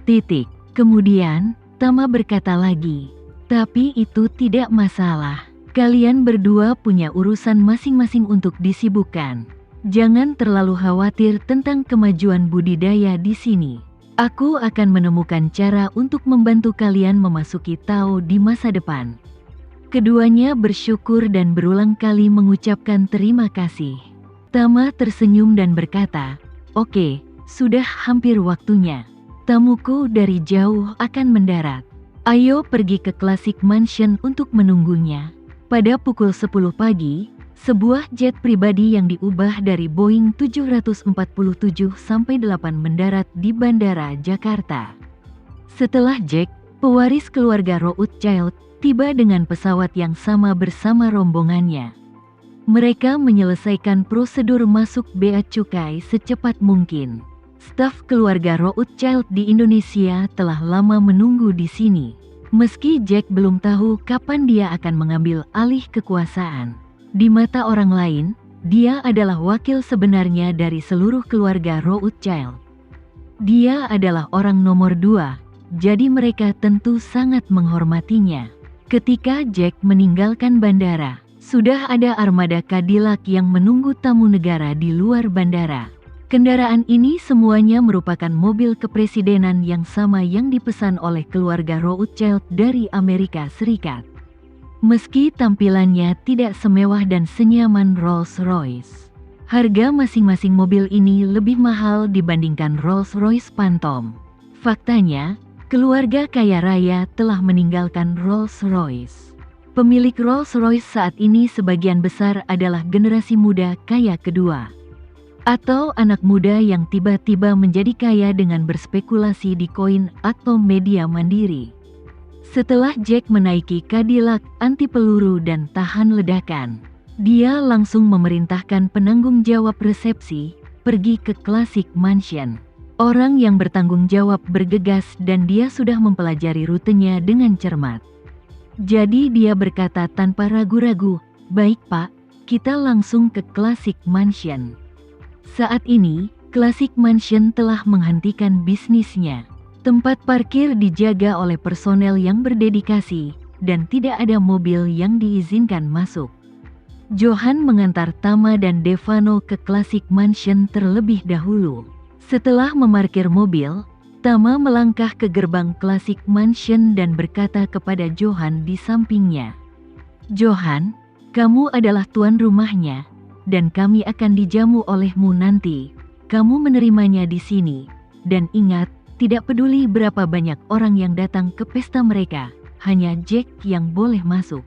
Titik. Kemudian, Tama berkata lagi, "Tapi itu tidak masalah. Kalian berdua punya urusan masing-masing untuk disibukkan. Jangan terlalu khawatir tentang kemajuan budidaya di sini. Aku akan menemukan cara untuk membantu kalian memasuki Tao di masa depan." Keduanya bersyukur dan berulang kali mengucapkan terima kasih. Tama tersenyum dan berkata, "Oke, sudah hampir waktunya. Tamuku dari jauh akan mendarat. Ayo pergi ke Classic Mansion untuk menunggunya." Pada pukul 10 pagi, sebuah jet pribadi yang diubah dari Boeing 747-8 mendarat di Bandara Jakarta. Setelah Jack, pewaris keluarga Rothschild, tiba dengan pesawat yang sama bersama rombongannya. Mereka menyelesaikan prosedur masuk bea cukai secepat mungkin. Staf keluarga Rothschild di Indonesia telah lama menunggu di sini. Meski Jack belum tahu kapan dia akan mengambil alih kekuasaan. Di mata orang lain, dia adalah wakil sebenarnya dari seluruh keluarga Rothschild. Dia adalah orang nomor 2, jadi mereka tentu sangat menghormatinya. Ketika Jack meninggalkan bandara, sudah ada armada Cadillac yang menunggu tamu negara di luar bandara. Kendaraan ini semuanya merupakan mobil kepresidenan yang sama yang dipesan oleh keluarga Rothschild dari Amerika Serikat. Meski tampilannya tidak semewah dan senyaman Rolls-Royce, harga masing-masing mobil ini lebih mahal dibandingkan Rolls-Royce Phantom. Faktanya, keluarga kaya raya telah meninggalkan Rolls-Royce. Pemilik Rolls-Royce saat ini sebagian besar adalah generasi muda kaya kedua, atau anak muda yang tiba-tiba menjadi kaya dengan berspekulasi di koin atau media mandiri. Setelah Jack menaiki Cadillac anti peluru dan tahan ledakan, dia langsung memerintahkan penanggung jawab resepsi pergi ke Classic Mansion. Orang yang bertanggung jawab bergegas dan dia sudah mempelajari rutenya dengan cermat. Jadi dia berkata tanpa ragu-ragu, "Baik Pak, kita langsung ke Classic Mansion." Saat ini, Classic Mansion telah menghentikan bisnisnya. Tempat parkir dijaga oleh personel yang berdedikasi, dan tidak ada mobil yang diizinkan masuk. Johan mengantar Tama dan Devano ke Classic Mansion terlebih dahulu. Setelah memarkir mobil, Tama melangkah ke gerbang Classic Mansion dan berkata kepada Johan di sampingnya, "Johan, kamu adalah tuan rumahnya, dan kami akan dijamu olehmu nanti. Kamu menerimanya di sini. Dan ingat, tidak peduli berapa banyak orang yang datang ke pesta mereka, hanya Jack yang boleh masuk."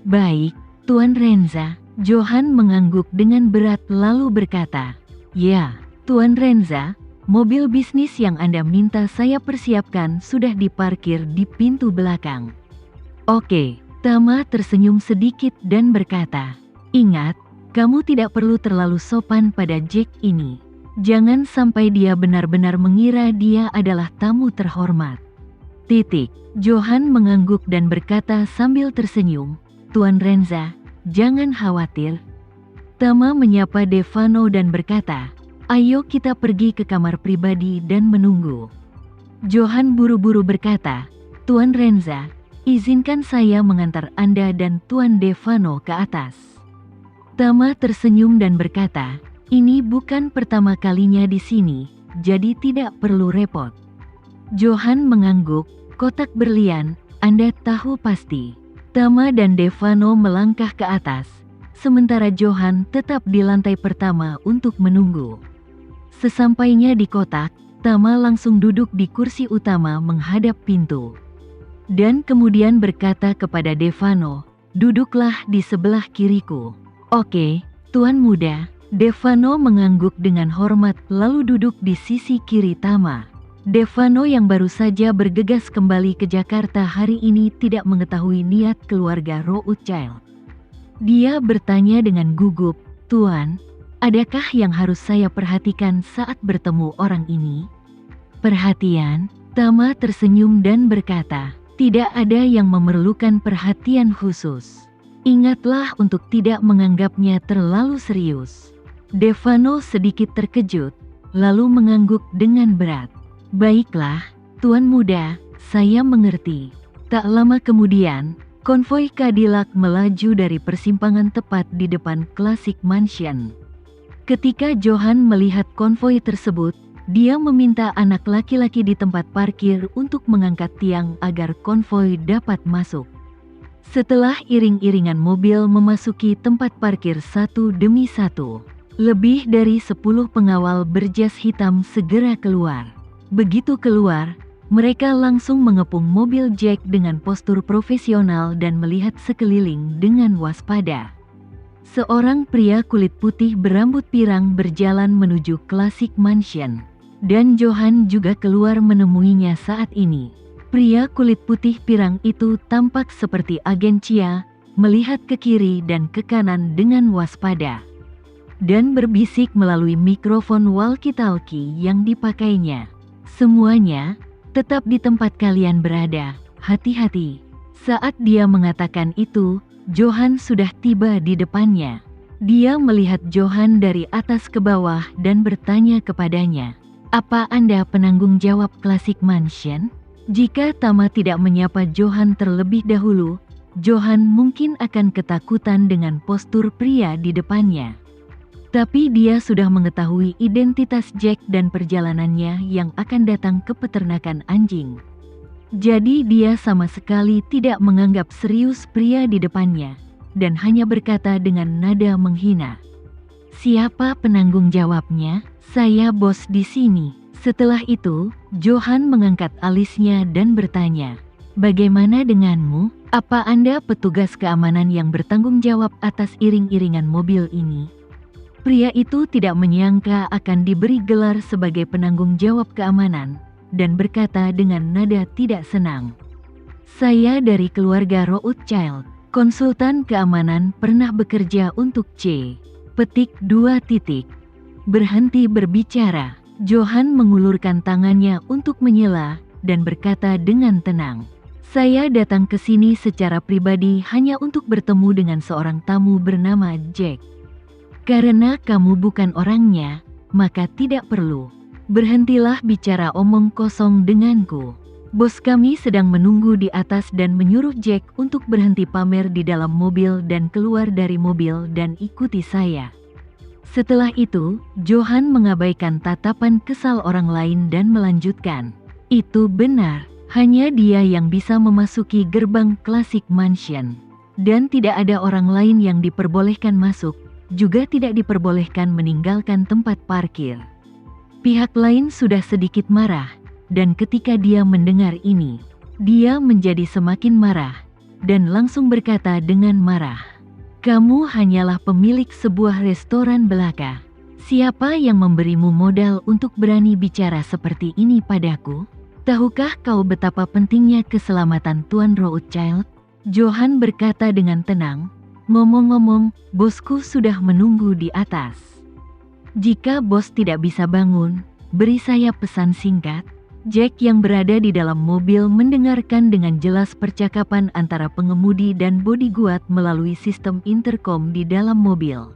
"Baik, Tuan Renza." Johan mengangguk dengan berat lalu berkata, "Ya, Tuan Renza, mobil bisnis yang Anda minta saya persiapkan sudah diparkir di pintu belakang." "Oke." Tama tersenyum sedikit dan berkata, "Ingat, kamu tidak perlu terlalu sopan pada Jack ini. Jangan sampai dia benar-benar mengira dia adalah tamu terhormat." Titik. Johan mengangguk dan berkata sambil tersenyum, "Tuan Renza, jangan khawatir." Tama menyapa Devano dan berkata, "Ayo kita pergi ke kamar pribadi dan menunggu." Johan buru-buru berkata, "Tuan Renza, izinkan saya mengantar Anda dan Tuan Devano ke atas." Tama tersenyum dan berkata, "Ini bukan pertama kalinya di sini, jadi tidak perlu repot." Johan mengangguk, "Kotak berlian, Anda tahu pasti." Tama dan Devano melangkah ke atas, sementara Johan tetap di lantai pertama untuk menunggu. Sesampainya di kotak, Tama langsung duduk di kursi utama menghadap pintu. Dan kemudian berkata kepada Devano, "Duduklah di sebelah kiriku." "Oke, Tuan Muda." Devano mengangguk dengan hormat lalu duduk di sisi kiri Tama. Devano yang baru saja bergegas kembali ke Jakarta hari ini tidak mengetahui niat keluarga Rothschild. Dia bertanya dengan gugup, "Tuan, adakah yang harus saya perhatikan saat bertemu orang ini?" "Perhatian?" Tama tersenyum dan berkata, "Tidak ada yang memerlukan perhatian khusus. Ingatlah untuk tidak menganggapnya terlalu serius." Devano sedikit terkejut, lalu mengangguk dengan berat. "Baiklah, Tuan muda, saya mengerti. Tak lama kemudian, konvoi Cadillac melaju dari persimpangan tepat di depan Classic Mansion. Ketika Johan melihat konvoi tersebut, dia meminta anak laki-laki di tempat parkir untuk mengangkat tiang agar konvoi dapat masuk. Setelah iring-iringan mobil memasuki tempat parkir satu demi satu, lebih dari 10 pengawal berjas hitam segera keluar. Begitu keluar, mereka langsung mengepung mobil Jack dengan postur profesional dan melihat sekeliling dengan waspada. Seorang pria kulit putih berambut pirang berjalan menuju Classic Mansion, dan Johan juga keluar menemuinya saat ini. Pria kulit putih pirang itu tampak seperti agen Chia, melihat ke kiri dan ke kanan dengan waspada, dan berbisik melalui mikrofon walkie-talkie yang dipakainya. Semuanya, tetap di tempat kalian berada, hati-hati. Saat dia mengatakan itu, Johan sudah tiba di depannya. Dia melihat Johan dari atas ke bawah dan bertanya kepadanya, "Apa Anda penanggung jawab Classic Mansion?" Jika Tama tidak menyapa Johan terlebih dahulu, Johan mungkin akan ketakutan dengan postur pria di depannya. Tapi dia sudah mengetahui identitas Jack dan perjalanannya yang akan datang ke peternakan anjing. Jadi dia sama sekali tidak menganggap serius pria di depannya, dan hanya berkata dengan nada menghina, "Siapa penanggung jawabnya? Saya bos di sini." Setelah itu, Johan mengangkat alisnya dan bertanya, "Bagaimana denganmu? Apa Anda petugas keamanan yang bertanggung jawab atas iring-iringan mobil ini?" Pria itu tidak menyangka akan diberi gelar sebagai penanggung jawab keamanan, dan berkata dengan nada tidak senang, "Saya dari keluarga Rothschild, konsultan keamanan pernah bekerja untuk C. Petik 2. Berhenti berbicara. Johan mengulurkan tangannya untuk menyela, dan berkata dengan tenang, "Saya datang ke sini secara pribadi hanya untuk bertemu dengan seorang tamu bernama Jack. Karena kamu bukan orangnya, maka tidak perlu. Berhentilah bicara omong kosong denganku. Bos kami sedang menunggu di atas dan menyuruh Jack untuk berhenti pamer di dalam mobil dan keluar dari mobil dan ikuti saya." Setelah itu, Johan mengabaikan tatapan kesal orang lain dan melanjutkan, "Itu benar, hanya dia yang bisa memasuki gerbang Classic Mansion. Dan tidak ada orang lain yang diperbolehkan masuk, juga tidak diperbolehkan meninggalkan tempat parkir." Pihak lain sudah sedikit marah, dan ketika dia mendengar ini, dia menjadi semakin marah, dan langsung berkata dengan marah, "Kamu hanyalah pemilik sebuah restoran belaka. Siapa yang memberimu modal untuk berani bicara seperti ini padaku? Tahukah kau betapa pentingnya keselamatan Tuan Rothschild?" Johan berkata dengan tenang, "Ngomong-ngomong, bosku sudah menunggu di atas. Jika bos tidak bisa bangun, beri saya pesan singkat." Jack yang berada di dalam mobil mendengarkan dengan jelas percakapan antara pengemudi dan bodyguard melalui sistem intercom di dalam mobil.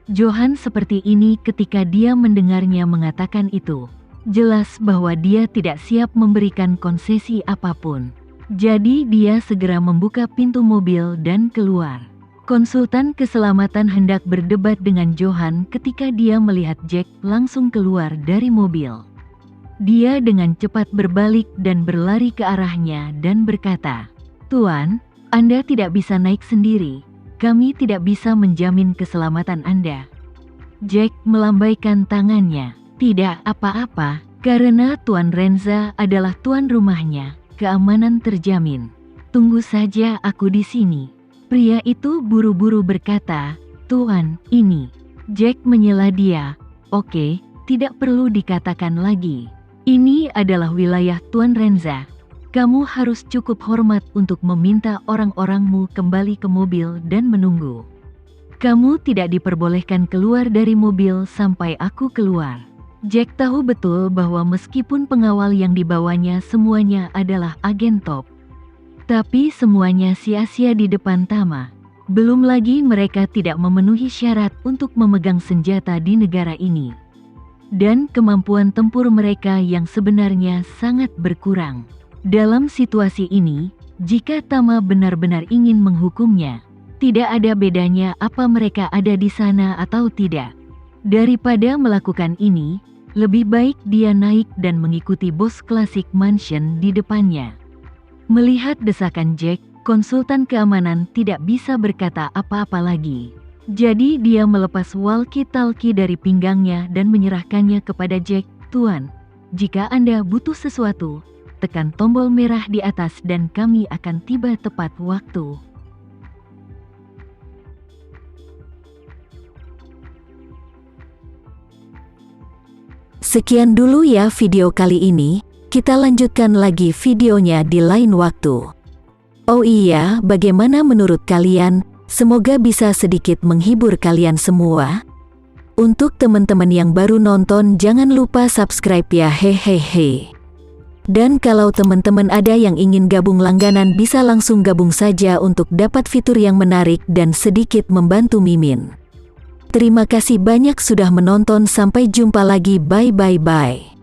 Johan seperti ini ketika dia mendengarnya mengatakan itu. Jelas bahwa dia tidak siap memberikan konsesi apapun. Jadi dia segera membuka pintu mobil dan keluar. Konsultan keselamatan hendak berdebat dengan Johan ketika dia melihat Jack langsung keluar dari mobil. Dia dengan cepat berbalik dan berlari ke arahnya dan berkata, "Tuan, Anda tidak bisa naik sendiri. Kami tidak bisa menjamin keselamatan Anda." Jack melambaikan tangannya. "Tidak apa-apa, karena Tuan Renza adalah tuan rumahnya. Keamanan terjamin. Tunggu saja aku di sini." Pria itu buru-buru berkata, "Tuan, ini." Jack menyela dia, "Oke, tidak perlu dikatakan lagi. Ini adalah wilayah Tuan Renza. Kamu harus cukup hormat untuk meminta orang-orangmu kembali ke mobil dan menunggu. Kamu tidak diperbolehkan keluar dari mobil sampai aku keluar." Jack tahu betul bahwa meskipun pengawal yang dibawanya semuanya adalah agen top, tapi semuanya sia-sia di depan Tama. Belum lagi mereka tidak memenuhi syarat untuk memegang senjata di negara ini. dan kemampuan tempur mereka yang sebenarnya sangat berkurang. Dalam situasi ini, jika Tama benar-benar ingin menghukumnya, tidak ada bedanya apa mereka ada di sana atau tidak. Daripada melakukan ini, lebih baik dia naik dan mengikuti bos klasik mansion di depannya. Melihat desakan Jack, konsultan keamanan tidak bisa berkata apa-apa lagi. Jadi dia melepas walkie-talkie dari pinggangnya dan menyerahkannya kepada Jack. "Tuan, jika Anda butuh sesuatu, tekan tombol merah di atas dan kami akan tiba tepat waktu." Sekian dulu ya video kali ini, kita lanjutkan lagi videonya di lain waktu. Oh iya, bagaimana menurut kalian? Semoga bisa sedikit menghibur kalian semua. Untuk teman-teman yang baru nonton, jangan lupa subscribe ya, hehehe. Dan kalau teman-teman ada yang ingin gabung langganan, bisa langsung gabung saja untuk dapat fitur yang menarik dan sedikit membantu Mimin. Terima kasih banyak sudah menonton, sampai jumpa lagi, bye.